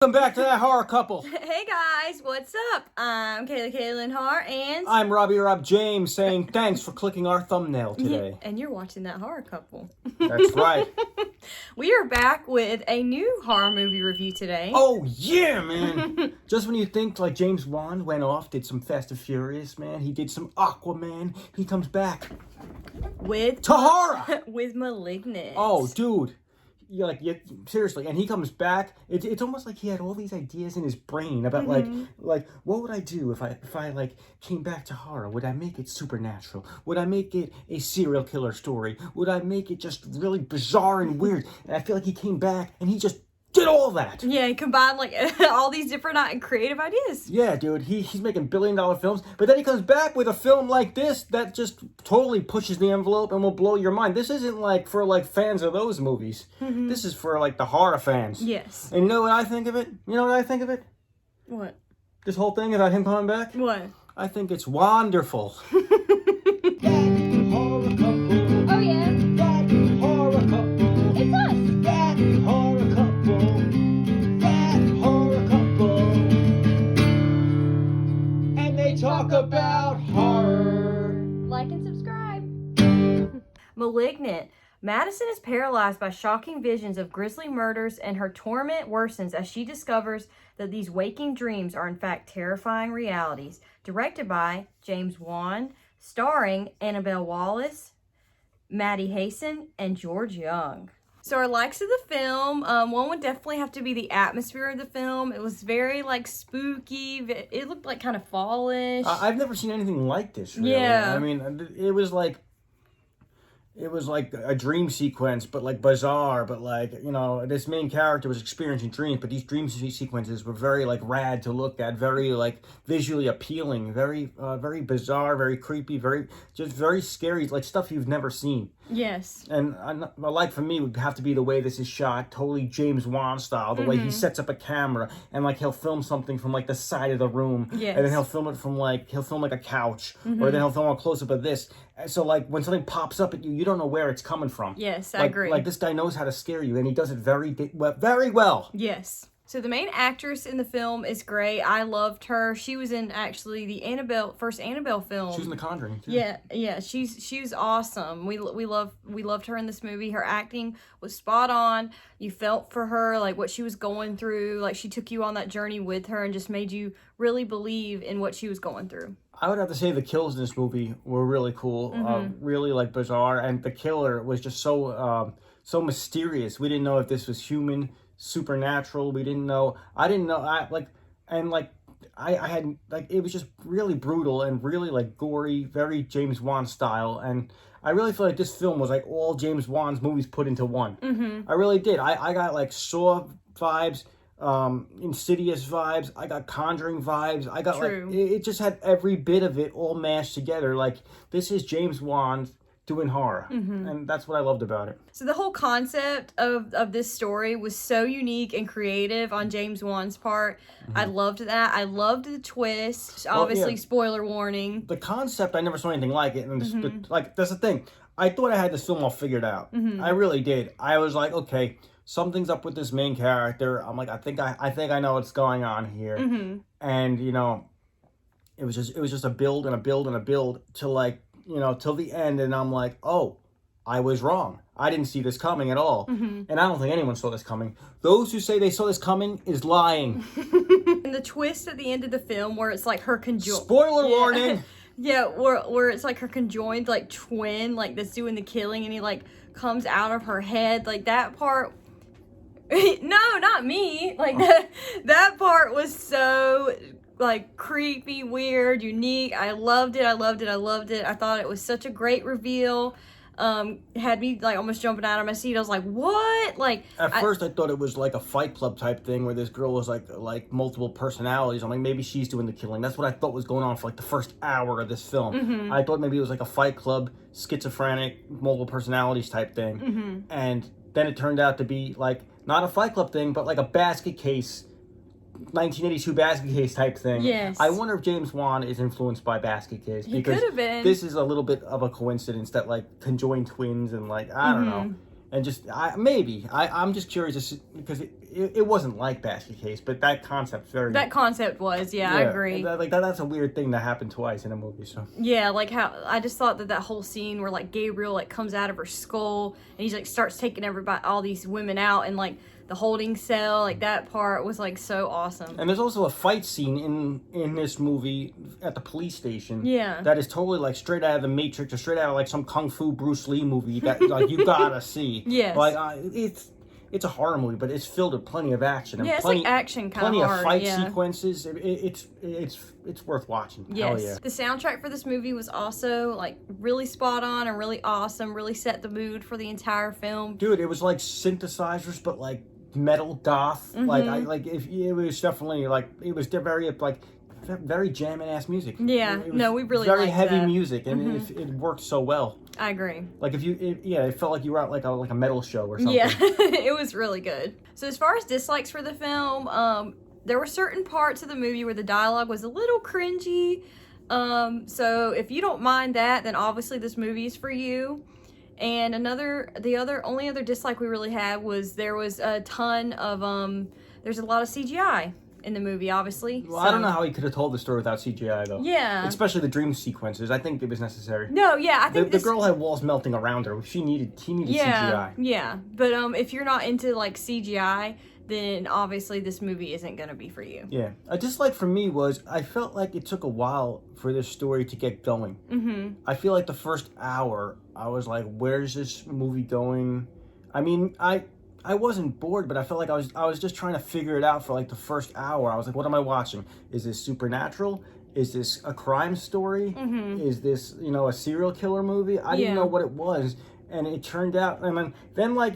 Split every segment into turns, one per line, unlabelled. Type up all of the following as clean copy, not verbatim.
Welcome back to That Horror Couple.
Hey guys, what's up? I'm Kayla Har, and
I'm Rob James saying thanks for clicking our thumbnail today.
and you're watching That Horror Couple.
That's right.
We are back with a new horror movie review today.
Oh yeah, man. Just when you think like James Wan went off, did some Fast and Furious, man. He did some Aquaman. He comes back
with
to horror.
with Malignant.
Oh, dude. Seriously, and he comes back. It's almost like he had all these ideas in his brain about like what would I do if I like came back to horror? Would I make it supernatural? Would I make it a serial killer story? Would I make it just really bizarre and weird? And I feel like he came back and he just did all that.
Yeah, he combined like all these different creative ideas.
Yeah, dude, he's making billion-dollar films, but then he comes back with a film like this that just totally pushes the envelope and will blow your mind. This isn't like for like fans of those movies. This is for like the horror fans.
Yes.
And you know what I think of it? You know what I think of it?
What?
This whole thing about him coming back?
What?
I think it's wonderful.
Oh yeah.
Horror couple.
It's us.
Horror couple. Horror couple. And they talk about horror.
Like and subscribe. Malignant. Madison is paralyzed by shocking visions of grisly murders, and her torment worsens as she discovers that these waking dreams are in fact terrifying realities. Directed by James Wan, starring Annabelle Wallis, Maddie Hasten, and George Young. So our likes of the film, one would definitely have to be the atmosphere of the film. It was very like spooky. It looked like kind of fallish.
I've never seen anything like this, really.
Yeah.
I mean, it was like a dream sequence, but like bizarre, but like, you know, this main character was experiencing dreams, but these dream sequences were very like rad to look at, very like visually appealing, very bizarre, very creepy, very scary, like stuff you've never seen.
Yes.
And a like for me would have to be the way this is shot, totally James Wan style, the way he sets up a camera and like he'll film something from like the side of the room,
Yes.
and then he'll film like a couch, or then he'll film a close up of this. So like when something pops up at you, you don't know where it's coming from.
Yes, I agree.
Like this guy knows how to scare you, and he does it very well.
Yes. So the main actress in the film is great. I loved her. She was in actually the first Annabelle film.
She was in The Conjuring too.
Yeah. She was awesome. We loved her in this movie. Her acting was spot on. You felt for her, like what she was going through. Like she took you on that journey with her and just made you really believe in what she was going through.
I would have to say the kills in this movie were really cool, really like bizarre, and the killer was just so mysterious. We didn't know if this was human, supernatural. We didn't know. I didn't know. I had it was just really brutal and really like gory, very James Wan style, and I really feel like this film was like all James Wan's movies put into one. I really did. I got like Saw vibes. Insidious vibes. I got Conjuring vibes. I got
True.
like it just had every bit of it all mashed together. Like this is James Wan doing horror, and that's what I loved about it.
So the whole concept of this story was so unique and creative on James Wan's part. I loved that. I loved the twist. Obviously, spoiler warning.
The concept, I never saw anything like it, and that's the thing. I thought I had this film all figured out. I really did. I was like, okay, something's up with this main character. I'm like, I think I know what's going on here. And you know, it was just a build and a build and a build to like, you know, till the end, and I'm like, oh, I was wrong. I didn't see this coming at all. And I don't think anyone saw this coming. Those who say they saw this coming is lying.
And the twist at the end of the film where it's like her conjoined.
Spoiler warning.
Yeah, where it's like her conjoined like twin, like that's doing the killing, and he like comes out of her head, like that part. No, not me. Like that part was so like creepy, weird, unique. I loved it. I thought it was such a great reveal. Had me like almost jumping out of my seat. I was like, what? Like
at first I thought it was like a Fight Club type thing where this girl was like multiple personalities. I'm like, maybe she's doing the killing. That's what I thought was going on for like the first hour of this film. I thought maybe it was like a Fight Club, schizophrenic, multiple personalities type thing. And then it turned out to be like not a Fight Club thing, but like a basket case 1982 Basket Case type thing.
Yes.
I wonder if James Wan is influenced by Basket Case.
He could have been.
This is a little bit of a coincidence that like conjoined twins and like I don't know, and just I'm just curious because it wasn't like Basket Case, but that concept's very.
That concept was, I agree.
That's a weird thing to happen twice in a movie. So
yeah, like how I just thought that whole scene where like Gabriel like comes out of her skull and he's like starts taking all these women out and like the holding cell, like that part was like so awesome.
And there's also a fight scene in this movie at the police station.
Yeah.
That is totally like straight out of the Matrix or straight out of like some Kung Fu Bruce Lee movie that like you gotta see.
Yes.
Like it's a horror movie, but it's filled with plenty of action. And
it's
plenty,
like action kind
plenty
of hard.
Plenty of fight sequences. It's worth watching.
Yes.
Hell yeah.
The soundtrack for this movie was also like really spot on and really awesome. Really set the mood for the entire film.
Dude, it was like synthesizers, but like metal goth. It was definitely like it was very jamming ass music.
Yeah, we really
very
liked
heavy
that.
music, and it worked so well.
I agree.
Like it felt like you were at like a metal show or something.
Yeah, it was really good. So as far as dislikes for the film, there were certain parts of the movie where the dialogue was a little cringy. So if you don't mind that, then obviously this movie is for you. And the only other dislike we really had was there was a ton of there's a lot of CGI in the movie, obviously.
Well, I don't know how he could have told the story without CGI though.
Yeah.
Especially the dream sequences. I think it was necessary.
No, yeah, I think
the girl had walls melting around her. He needed CGI.
Yeah. But if you're not into like CGI, then obviously this movie isn't gonna be for you.
Yeah. A dislike for me was I felt like it took a while for this story to get going.
Mm-hmm.
I feel like the first hour I was like, where's this movie going? I mean, I wasn't bored, but I felt like I was just trying to figure it out for like the first hour. I was like, what am I watching? Is this supernatural? Is this a crime story?
Mm-hmm.
Is this, a serial killer movie? I didn't know what it was. And it turned out, then like,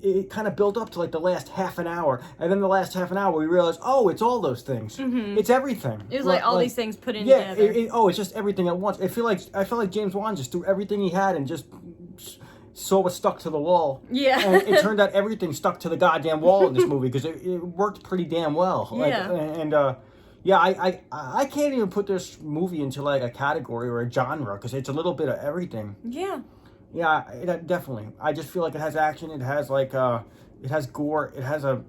it kind of built up to like the last half an hour. And then the last half an hour we realized, oh, it's all those things.
Mm-hmm.
It's everything.
It was like all these things put in together.
It's just everything at once. I felt like James Wan just threw everything he had and just saw what stuck to the wall.
Yeah.
And it turned out everything stuck to the goddamn wall in this movie because it worked pretty damn well. I can't even put this movie into like a category or a genre because it's a little bit of everything.
Yeah.
Yeah, definitely. I just feel like it has action. It has like it has gore. It has a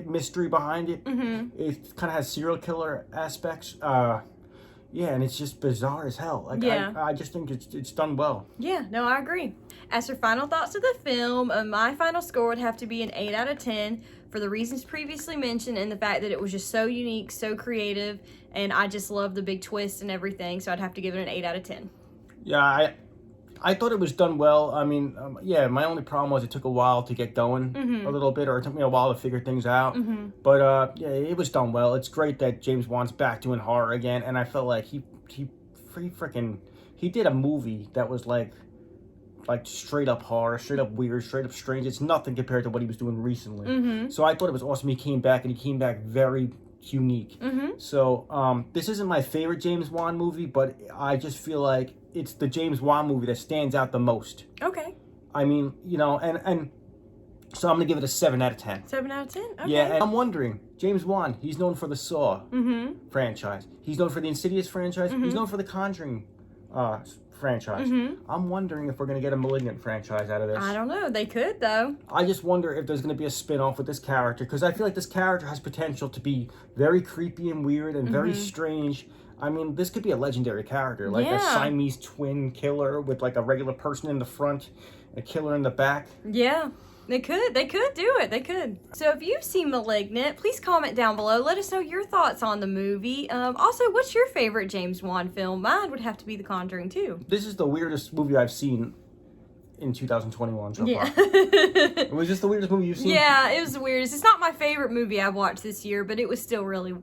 mystery behind it.
Mm-hmm.
It kind of has serial killer aspects. And it's just bizarre as hell. Like I just think it's done well.
Yeah, no, I agree. As for final thoughts of the film, my final score would have to be an 8 out of 10 for the reasons previously mentioned and the fact that it was just so unique, so creative, and I just love the big twist and everything. So I'd have to give it an 8 out of 10.
Yeah, I thought it was done well. I mean, my only problem was it took a while to get going a little bit, or it took me a while to figure things out.
Mm-hmm.
But it was done well. It's great that James Wan's back doing horror again, and I felt like he did a movie that was like straight up horror, straight up weird, straight up strange. It's nothing compared to what he was doing recently.
Mm-hmm.
So I thought it was awesome. He came back, and he came back very unique.
Mm-hmm.
So this isn't my favorite James Wan movie, but I just feel like it's the James Wan movie that stands out the most.
Okay.
I mean, and so I'm gonna give it a 7 out of 10.
7 out of 10? Okay.
Yeah, and I'm wondering, James Wan, he's known for the Saw franchise. He's known for the Insidious franchise. He's known for the Conjuring franchise. I'm wondering if we're gonna get a Malignant franchise out of this.
I don't know. They could, though.
I just wonder if there's gonna be a spin-off with this character, because I feel like this character has potential to be very creepy and weird and very strange. I mean, this could be a legendary character, like a Siamese twin killer with like a regular person in the front, a killer in the back.
Yeah, they could do it. They could. So if you've seen Malignant, please comment down below. Let us know your thoughts on the movie. Also, what's your favorite James Wan film? Mine would have to be The Conjuring 2.
This is the weirdest movie I've seen in 2021 so far. Was this the weirdest movie you've seen?
Yeah, it was the weirdest. It's not my favorite movie I've watched this year, but it was still really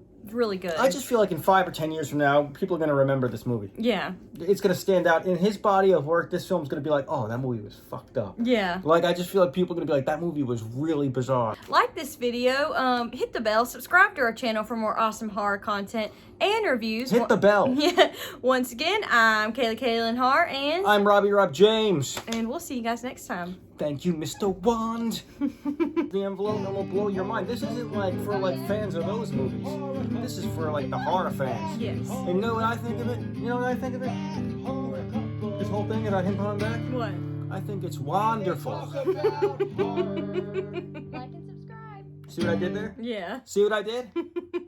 good.
I just feel like in 5 or 10 years from now, people are going to remember this movie.
Yeah.
It's going to stand out. In his body of work, this film's going to be like, oh, that movie was fucked up.
Yeah.
Like, I just feel like people are going to be like, that movie was really bizarre.
Like this video, hit the bell, subscribe to our channel for more awesome horror content and reviews.
Hit the bell.
Yeah. Once again, I'm Kaylin Hart, and
I'm Rob James.
And we'll see you guys next time.
Thank you, Mr. Wand. The envelope and will blow your mind. This isn't like for like fans of those movies. This is for like the horror fans.
Yes.
And you know what I think of it? This whole thing about him coming back?
What?
I think it's wonderful.
Talk about horror.
Like and subscribe.
See what I did there?
Yeah.
See what I did?